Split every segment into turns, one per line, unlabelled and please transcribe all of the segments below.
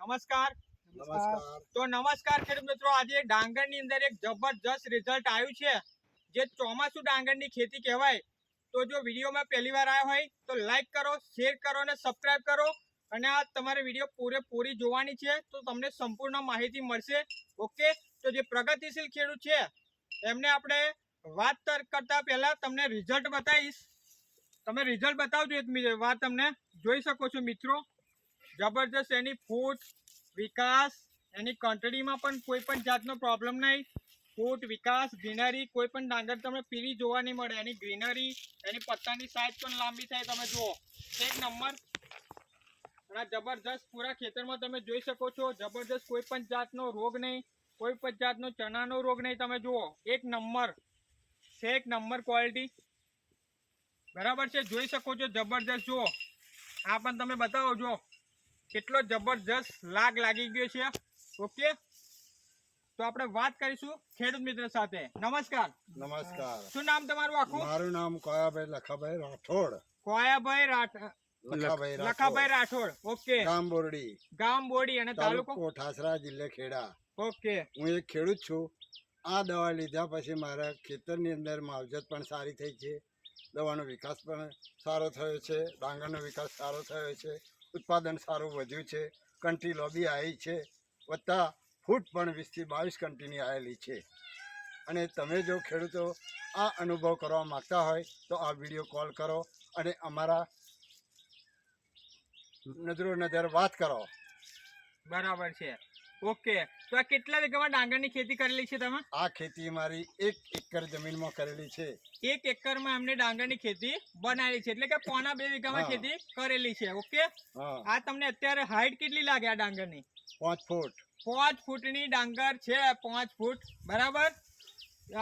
નમસ્કાર. તો નમસ્કાર ખેડૂત મિત્રો, આજે ડાંગરની અંદર એક જબરજસ્ત રિઝલ્ટ આવ્યું છે, જે ચોમાસુ ડાંગરની ખેતી કહેવાય. તો જો વિડીયોમાં પહેલી વાર આવ્યા હોય તો લાઈક કરો, શેર કરો અને સબસ્ક્રાઇબ કરો. અને આ તમારે વિડીયો પૂરેપૂરી જોવાની છે, તો તમને સંપૂર્ણ માહિતી મળશે. ઓકે, તો જે પ્રગતિશીલ ખેડૂત છે એમને આપણે વાત કરતા પહેલા તમને રિઝલ્ટ બતાવીશ. તમે રિઝલ્ટ બતાવજો એક વાત. તમને જોઈ શકો છો મિત્રો, જબરજસ્ત એની ફૂટ, વિકાસ, એની કંટડીમાં પણ કોઈ પણ જાતનો પ્રોબ્લેમ નહીં. ફૂટ, વિકાસ, ગ્રીનરી, કોઈ પણ ડાંગર તમને પીળી જોવા નહીં મળે. એની ગ્રીનરી, એની પત્તાની સાઈઝ પણ લાંબી થાય. તમે જુઓ એક નંબર. અને જબરજસ્ત પૂરા ખેતરમાં તમે જોઈ શકો છો, જબરજસ્ત કોઈ પણ જાતનો રોગ નહીં, કોઈ પણ જાતનો ચણાનો રોગ નહીં. તમે જુઓ એક નંબર છે, એક નંબર ક્વોલિટી. બરાબર છે, જોઈ શકો છો જબરજસ્ત. જુઓ આ પણ તમે બતાવો, જો કેટલો જબરજસ્ત લાગી ગયો છે. ઓકે, તો આપણે વાત કરીશું ખેડૂત મિત્ર સાથે. નમસ્કાર.
નમસ્કાર.
શું નામ તમારું આખું?
મારું નામ કોયાભાઈ લખાભાઈ રાઠોડ.
કોયાભાઈ લખાભાઈ રાઠોડ. ઓકે, ગામ બોરડી અને તાલુકો
ઠાસરા, જિલ્લો ખેડા.
ઓકે,
હું એક ખેડૂત છું. આ દવા લીધા પછી મારા ખેતરની અંદર માવજત પણ સારી થઈ છે, દવાનો વિકાસ પણ સારો થયો છે, ડાંગરનો વિકાસ સારો થયો છે, ઉત્પાદન સારું વધ્યું છે, કંઠી લોબી આવી છે, વત્તા ફૂટ પણ 20 થી 22 કંઠીની આવેલી છે. અને તમે જો ખેડૂતો આ અનુભવ કરવા માગતા હોય તો આ વિડીયો કોલ કરો અને અમારા નજર વાત કરો.
બરાબર છે. ઓકે, તો આ કેટલા વીઘામાં ડાંગરની ખેતી કરેલી છે તમે?
આ ખેતી મારી 1 એકર જમીનમાં કરેલી છે.
1 એકરમાં એમને ડાંગરની ખેતી બનાવેલી છે, એટલે કે 1.5 વીઘામાં ખેતી કરેલી છે. ઓકે, આ તમને અત્યારે હાઈટ કેટલી લાગે આ ડાંગરની?
5 ફૂટ.
5 ફૂટની ડાંગર છે. 5 ફૂટ. બરાબર.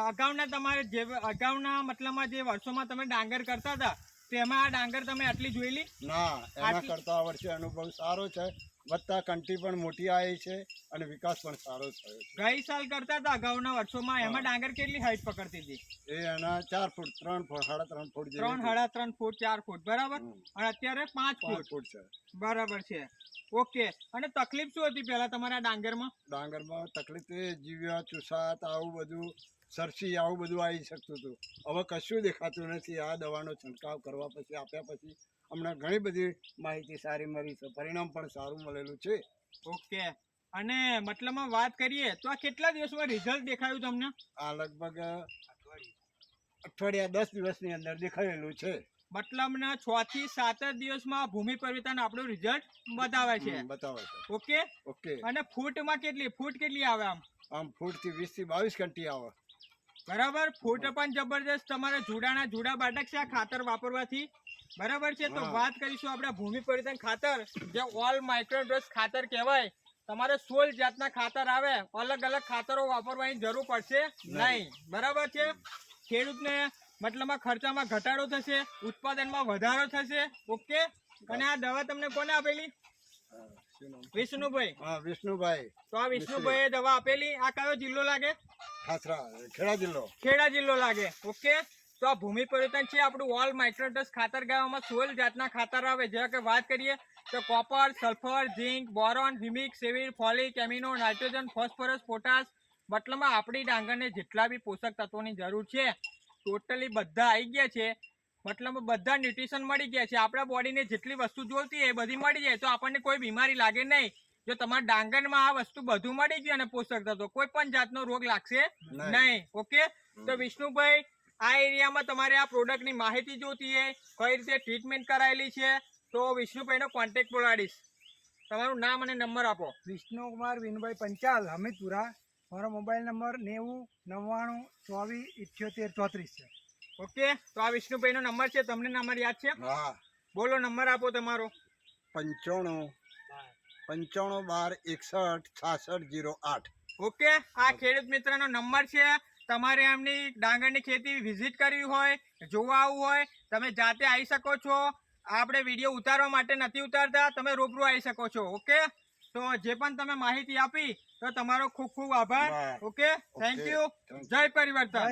અગાઉના મતલબમાં જે વર્ષોમાં તમે ડાંગર કરતા હતા તેમાં આ ડાંગર તમે આટલી જોયેલી?
ના, એના કરતા આ વર્ષે અનુભવ સારો છે, વત્તા કંઠી પણ મોટી આવી છે અને વિકાસ પણ સારો થયો છે.
ગઈ સાલ કરતા હતા અગાઉના વર્ષોમાં, એમાં ડાંગર કેટલી હાઈટ પકડતી હતી?
એ એના 4 ફૂટ, 3 ફૂટ, 3.5 ફૂટ,
3.5 ફૂટ, 4 ફૂટ. બરાબર. અને અત્યારે 5 ફૂટ
છે.
બરાબર છે. ઓકે, અને તકલીફ શું હતી પેલા તમારા ડાંગરમાં?
ડાંગરમાં તકલીફ એ જીવ્યા, ચુસાત, આવું બધું, સરસી, આવું બધું આવી શકતું હતું. હવે કશું દેખાતું નથી. આ દવાનો છંટકાવ કરવા પછી, આપ્યા પછી હમણાં ઘણી બધી માહિતી સારી મળી છે, પરિણામ પણ સારું મળેલું છે.
ઓકે, અને મતલબમાં વાત કરીએ તો આ કેટલા દિવસમાં રિઝલ્ટ દેખાયું તમને?
આ લગભગ અઠવાડિયા 10 દિવસની અંદર દેખાયેલું છે.
મતલબના 6 થી 7 દિવસમાં ભૂમિ પરિવર્તન આપણું રિઝલ્ટ બતાવે છે. Okay,
okay.
અને ફૂટ કેટલી આવે?
આમ ફૂટ થી 20 થી 22 કંઠી આવે.
બરાબર. ફૂટ પણ જબરજસ્ત. તમારે જુડા બાટક છે આ ખાતર વાપરવાથી. બરાબર છે. તો વાત કરીશું આપણે ભૂમિ પરિવર્તન ખાતર, જે ઓલ માઇક્રોડ્રસ ખાતર કહેવાય. તમારે 16 જાતના ખાતર આવે, અલગ અલગ ખાતરો વાપરવાની જરૂર પડશે નહીં. બરાબર છે. ખેડૂતને મતલબમાં ખર્ચામાં ઘટાડો થશે, ઉત્પાદનમાં વધારો થશે. ઓકે, અને આ દવા તમને કોને આપેલી? વિષ્ણુભાઈ.
વિષ્ણુભાઈ.
તો આ વિષ્ણુભાઈએ દવા આપેલી. આ કયો જિલ્લો લાગે? ખેડા જિલ્લો લાગે. ઓકે, તો આ ભૂમિ પરિવર્તન છે આપણું ઓલ માઇક્રોડ્રસ ખાતર. ગામમાં 16 જાતના ખાતર આવે. જેવા કે વાત કરીએ તો copper, sulphur, zinc, boron, humic, સેવિર, folic, amino, nitrogen, phosphorus, potash. મતલબમાં આપણી ડાંગરને જેટલા બી પોષક તત્વોની જરૂર છે ટોટલી બધા આવી ગયા છે. મતલબ બધા ન્યુટ્રિશન મળી ગયા છે. આપણા બોડીને જેટલી વસ્તુ જોઈતી એ બધી મળી જાય તો આપણને કોઈ બીમારી લાગે નહીં. જો તમારા ડાંગરમાં આ વસ્તુ બધું મળી ગયું અને પોષક તત્વો, કોઈ પણ જાતનો રોગ લાગશે નહીં. ઓકે, તો વિષ્ણુભાઈ, આ એરિયામાં તમારે આ પ્રોડક્ટની માહિતી જોતી હોય, કઈ રીતે ટ્રીટમેન્ટ કરાયેલી છે, તો વિષ્ણુભાઈનો કોન્ટેક્ટ બોલાડીશ. તમારું નામ અને નંબર આપો.
વિષ્ણુકુમાર વિનુભાઈ પંચાલ, હમીદપુરા. મારો મોબાઈલ નંબર 9099787434 છે.
ઓકે, તો આ વિષ્ણુભાઈનો નંબર છે. તમને નંબર યાદ છે? બોલો, નંબર આપો તમારો.
9512616608.
ઓકે, આ ખેડૂત મિત્રનો નંબર છે. તમારે એમની ડાંગરની ખેતી વિઝિટ કરવી હોય, જોવા આવવું હોય, તમે જાતે આવી શકો છો. આપણે વિડીયો ઉતારવા માટે નથી ઉતારતા, તમે રૂબરૂ આવી શકો છો. ઓકે, તો જે પણ તમે માહિતી આપી તો તમારો ખૂબ ખૂબ આભાર. Okay, thank you. જય પરિવર્તન.